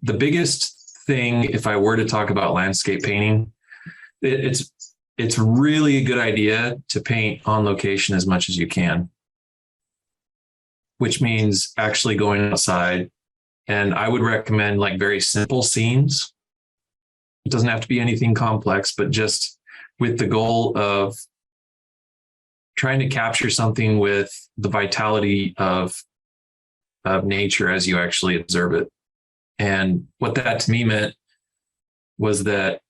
the biggest thing, if I were to talk about landscape painting, it's really a good idea to paint on location as much as you can, which means actually going outside. And I would recommend like very simple scenes. It doesn't have to be anything complex, but just with the goal of trying to capture something with the vitality of nature as you actually observe it. And what that to me meant was that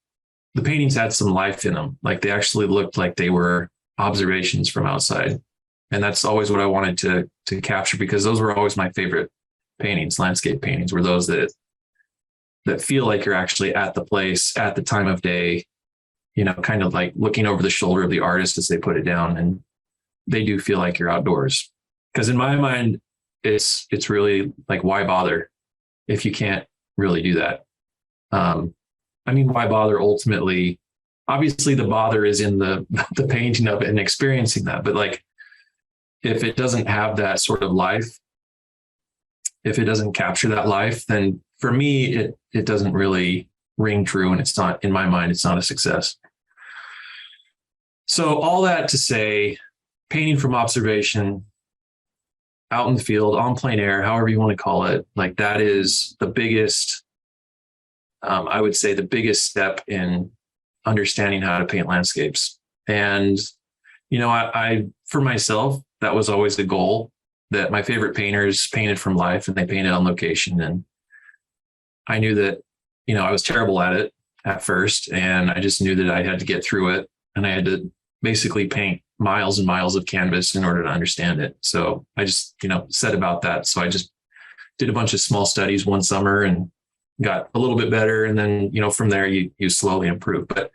the paintings had some life in them. Like they actually looked like they were observations from outside. And that's always what I wanted to capture, because those were always my favorite paintings. Landscape paintings were those that feel like you're actually at the place at the time of day, you know, kind of like looking over the shoulder of the artist as they put it down. And they do feel like you're outdoors. Because in my mind, it's really like, why bother if you can't really do that? I mean, why bother ultimately? Obviously, the bother is in the painting of it and experiencing that. But like, if it doesn't have that sort of life, if it doesn't capture that life, then for me, it doesn't really ring true. And it's not, in my mind, it's not a success. So all that to say, painting from observation, out in the field, on plein air, however you want to call it, like that is the biggest, I would say the biggest step in understanding how to paint landscapes. And, you know, I for myself, that was always the goal, that my favorite painters painted from life and they painted on location. And I knew that, you know, I was terrible at it at first, and I just knew that I had to get through it. And I had to basically paint miles and miles of canvas in order to understand it. So I just, you know, set about that. So I just did a bunch of small studies one summer and got a little bit better. And then, you know, from there you slowly improve. But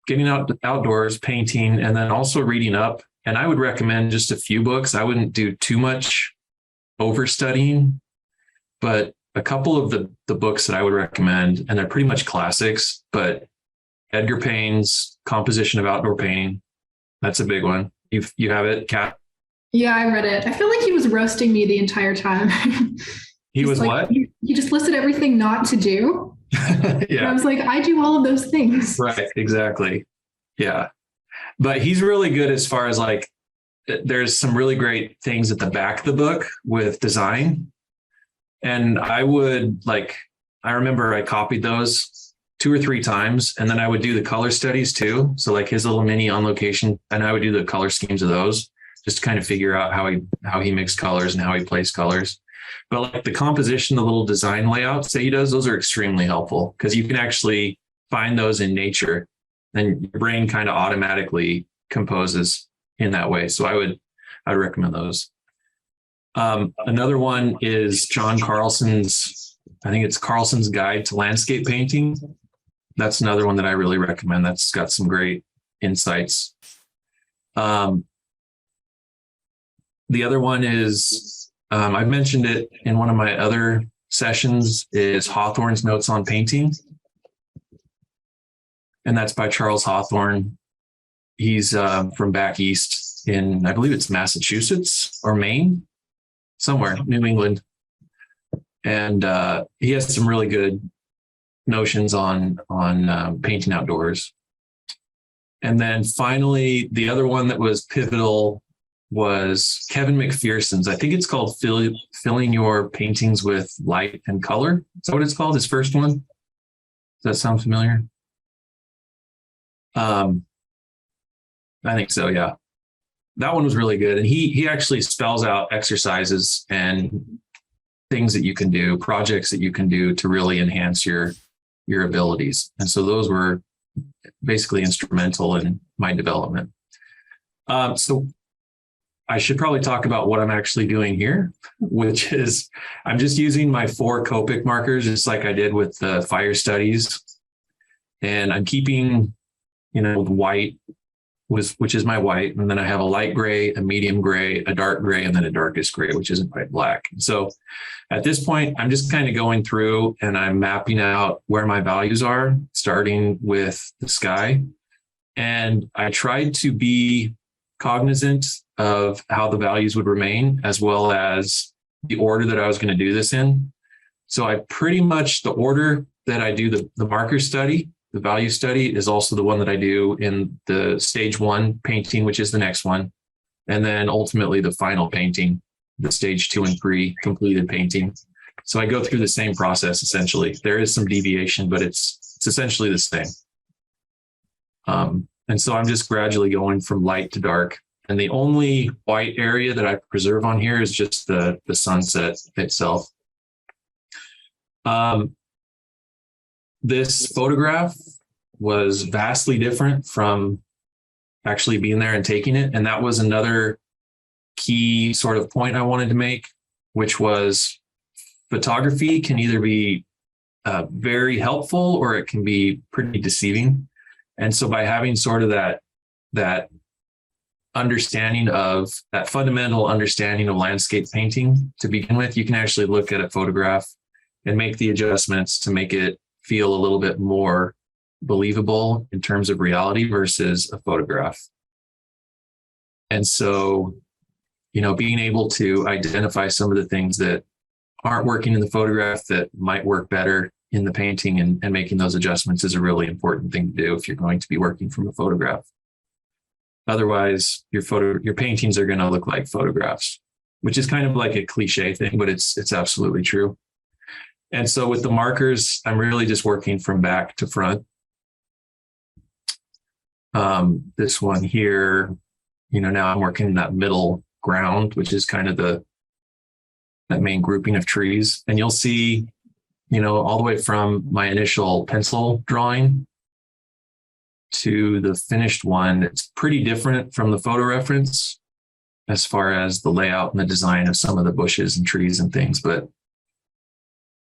getting outdoors, painting, and then also reading up. And I would recommend just a few books. I wouldn't do too much overstudying, but a couple of the books that I would recommend, and they're pretty much classics, but Edgar Payne's Composition of Outdoor Painting. That's a big one. You have it, Kat? Yeah, I read it. I feel like he was roasting me the entire time. He was like, what? He just listed everything not to do. Yeah. And I was like, I do all of those things. Right, exactly. Yeah. But he's really good as far as like, there's some really great things at the back of the book with design. And I remember I copied those 2 or 3 times, and then I would do the color studies too. So like his little mini on location, and I would do the color schemes of those just to kind of figure out how he mixed colors and how he placed colors. But like the composition, the little design layouts that he does, those are extremely helpful, because you can actually find those in nature, and your brain kind of automatically composes in that way. So I'd recommend those. Another one is John Carlson's, I think it's Carlson's Guide to Landscape Painting. That's another one that I really recommend. That's got some great insights. The other one is, I mentioned it in one of my other sessions, is Hawthorne's Notes on Painting. And that's by Charles Hawthorne. He's from back east in, I believe it's Massachusetts or Maine, somewhere, New England. And he has some really good notions on painting outdoors. And then finally, the other one that was pivotal was Kevin McPherson's. I think it's called Filling Your Paintings with Light and Color. Is that what it's called? His first one? Does that sound familiar? I think so, yeah. That one was really good. And he actually spells out exercises and things that you can do, projects that you can do to really enhance your abilities. And so those were basically instrumental in my development. So I should probably talk about what I'm actually doing here, which is I'm just using my 4 Copic markers, just like I did with the fire studies. And I'm keeping, you know, white, which is my white. And then I have a light gray, a medium gray, a dark gray, and then a darkest gray, which isn't quite black. So at this point, I'm just kind of going through and I'm mapping out where my values are, starting with the sky. And I tried to be cognizant of how the values would remain, as well as the order that I was going to do this in. So I pretty much, the order that I do the marker study, the value study, is also the one that I do in the stage 1 painting, which is the next one. And then ultimately the final painting, the stage 2 and 3 completed painting. So I go through the same process essentially. There is some deviation, but it's essentially the same. And so I'm just gradually going from light to dark. And the only white area that I preserve on here is just the sunset itself. This photograph was vastly different from actually being there and taking it. And that was another key sort of point I wanted to make, which was photography can either be very helpful or it can be pretty deceiving. And so by having sort of that understanding of that fundamental understanding of landscape painting to begin with, you can actually look at a photograph and make the adjustments to make it feel a little bit more believable in terms of reality versus a photograph. And so, being able to identify some of the things that aren't working in the photograph that might work better in the painting and making those adjustments is a really important thing to do if you're going to be working from a photograph. Otherwise, your paintings are going to look like photographs, which is kind of like a cliche thing, but it's absolutely true. And so with the markers, I'm really just working from back to front. This one here, now I'm working in that middle ground, which is kind of that main grouping of trees. And you'll see, all the way from my initial pencil drawing to the finished one, it's pretty different from the photo reference as far as the layout and the design of some of the bushes and trees and things. But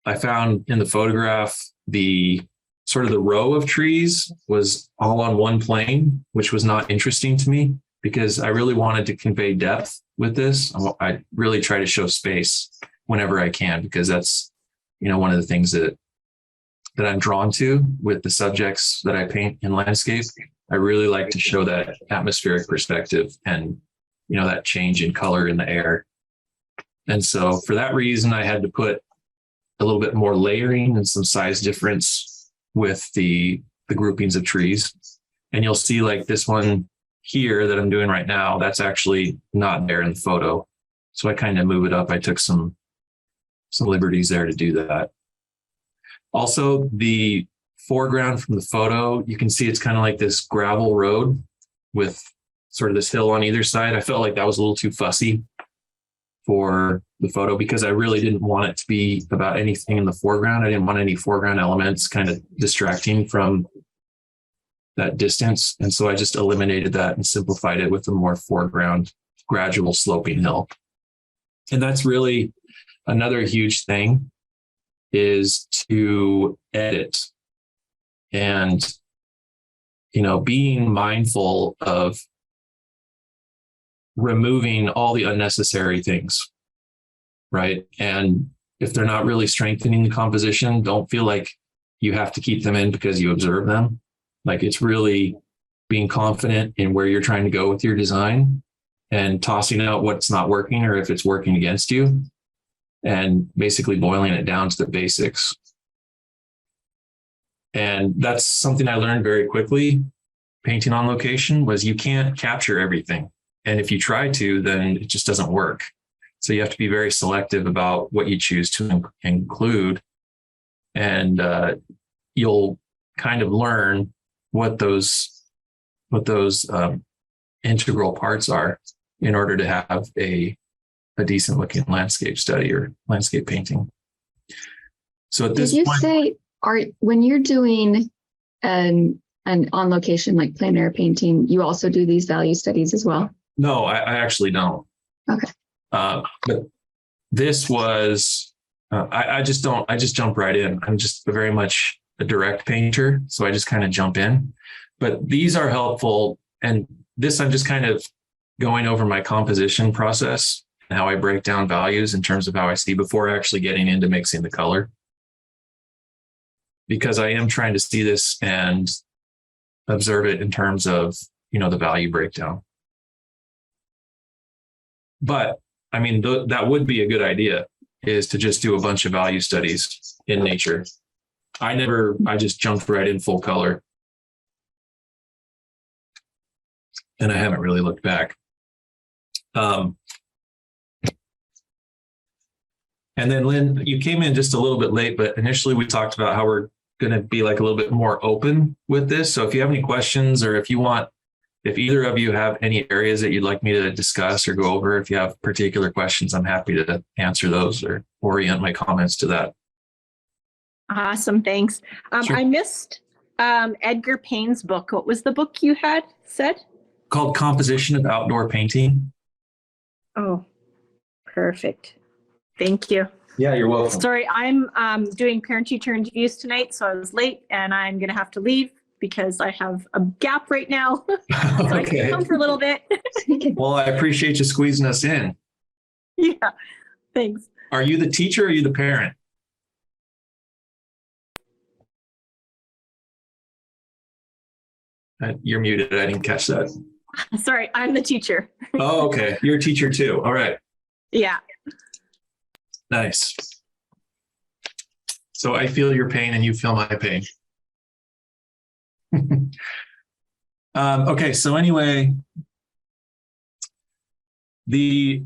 I found in the photograph, the sort of the row of trees was all on one plane, which was not interesting to me because I really wanted to convey depth with this. I really try to show space whenever I can, because that's, one of the things that I'm drawn to with the subjects that I paint in landscape. I really like to show that atmospheric perspective and, that change in color in the air. And so for that reason, I had to put a little bit more layering and some size difference with the groupings of trees. And you'll see like this one here that I'm doing right now, that's actually not there in the photo. So I kind of move it up. I took some liberties there to do that. Also, the foreground from the photo, you can see it's kind of like this gravel road with sort of this hill on either side. I felt like that was a little too fussy for the photo because I really didn't want it to be about anything in the foreground. I didn't want any foreground elements kind of distracting from that distance. And so I just eliminated that and simplified it with a more foreground, gradual sloping hill. And that's really another huge thing, is to edit and, being mindful of removing all the unnecessary things, right? And if they're not really strengthening the composition, don't feel like you have to keep them in because you observe them. Like, it's really being confident in where you're trying to go with your design and tossing out what's not working or if it's working against you, and basically boiling it down to the basics. And that's something I learned very quickly painting on location, was you can't capture everything. And if you try to, then it just doesn't work. So you have to be very selective about what you choose to include. And you'll kind of learn what those integral parts are in order to have a decent looking landscape study or landscape painting. So at this point, did you say, when you're doing an on location like plein air painting, you also do these value studies as well? No, I actually don't. Okay. But this was, I just jump right in. I'm just very much a direct painter. So I just kind of jump in, but these are helpful. And this, I'm just kind of going over my composition process and how I break down values in terms of how I see before actually getting into mixing the color. Because I am trying to see this and observe it in terms of, the value breakdown. But I mean, that would be a good idea, is to just do a bunch of value studies in nature. I just jumped right in full color. And I haven't really looked back. And then Lynn, you came in just a little bit late, but initially we talked about how we're going to be like a little bit more open with this. So if you have any questions, or if either of you have any areas that you'd like me to discuss or go over, if you have particular questions, I'm happy to answer those or orient my comments to that. Awesome. Thanks. Sure. I missed Edgar Payne's book. What was the book you had said? Called Composition of Outdoor Painting. Oh, perfect. Thank you. Yeah, you're welcome. Sorry, I'm doing parent-teacher interviews tonight, so I was late and I'm going to have to leave because I have a gap right now. So I can come for a little bit. Well, I appreciate you squeezing us in. Yeah, thanks. Are you the teacher or are you the parent? You're muted. I didn't catch that. Sorry, I'm the teacher. Oh, okay. You're a teacher too. All right. Yeah. Nice. So I feel your pain and you feel my pain. Okay. So anyway, the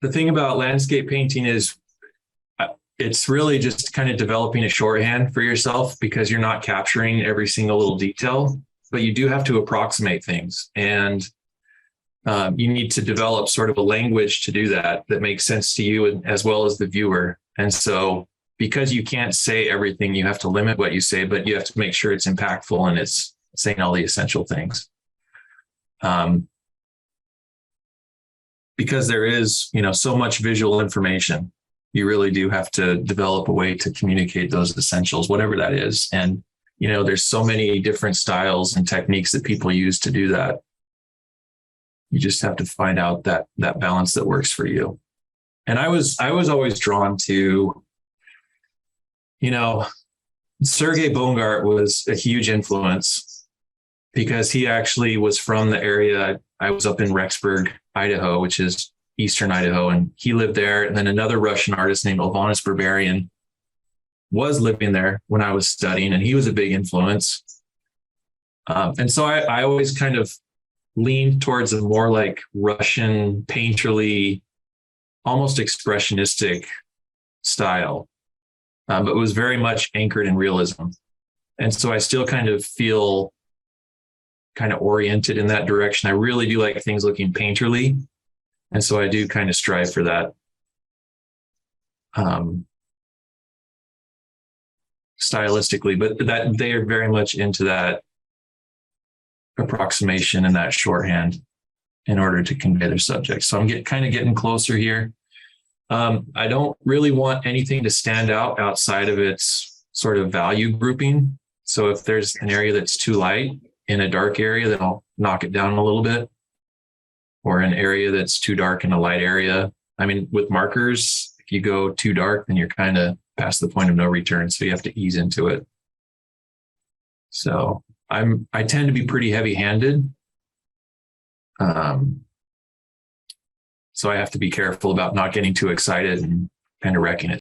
thing about landscape painting is it's really just kind of developing a shorthand for yourself, because you're not capturing every single little detail, but you do have to approximate things. And you need to develop sort of a language to do that makes sense to you and as well as the viewer. And so because you can't say everything, you have to limit what you say, but you have to make sure it's impactful and it's saying all the essential things. Because there is, so much visual information, you really do have to develop a way to communicate those essentials, whatever that is. And, there's so many different styles and techniques that people use to do that. You just have to find out that balance that works for you. And I was always drawn to, Sergei Bongart was a huge influence because he actually was from the area. I was up in Rexburg, Idaho, which is eastern Idaho, and he lived there. And then another Russian artist named Alvanis Berberian was living there when I was studying, and he was a big influence. And so I always kind of leaned towards a more like Russian painterly, almost expressionistic style, but it was very much anchored in realism. And so I still kind of feel kind of oriented in that direction. I really do like things looking painterly. And so I do kind of strive for that. Stylistically, but that they are very much into that approximation and that shorthand in order to convey their subject. So I'm getting closer here. I don't really want anything to stand out outside of its sort of value grouping. So if there's an area that's too light in a dark area, then I'll knock it down a little bit. Or an area that's too dark in a light area. I mean, with markers, if you go too dark, then you're kind of past the point of no return. So you have to ease into it. So I tend to be pretty heavy-handed. So I have to be careful about not getting too excited and kind of wrecking it.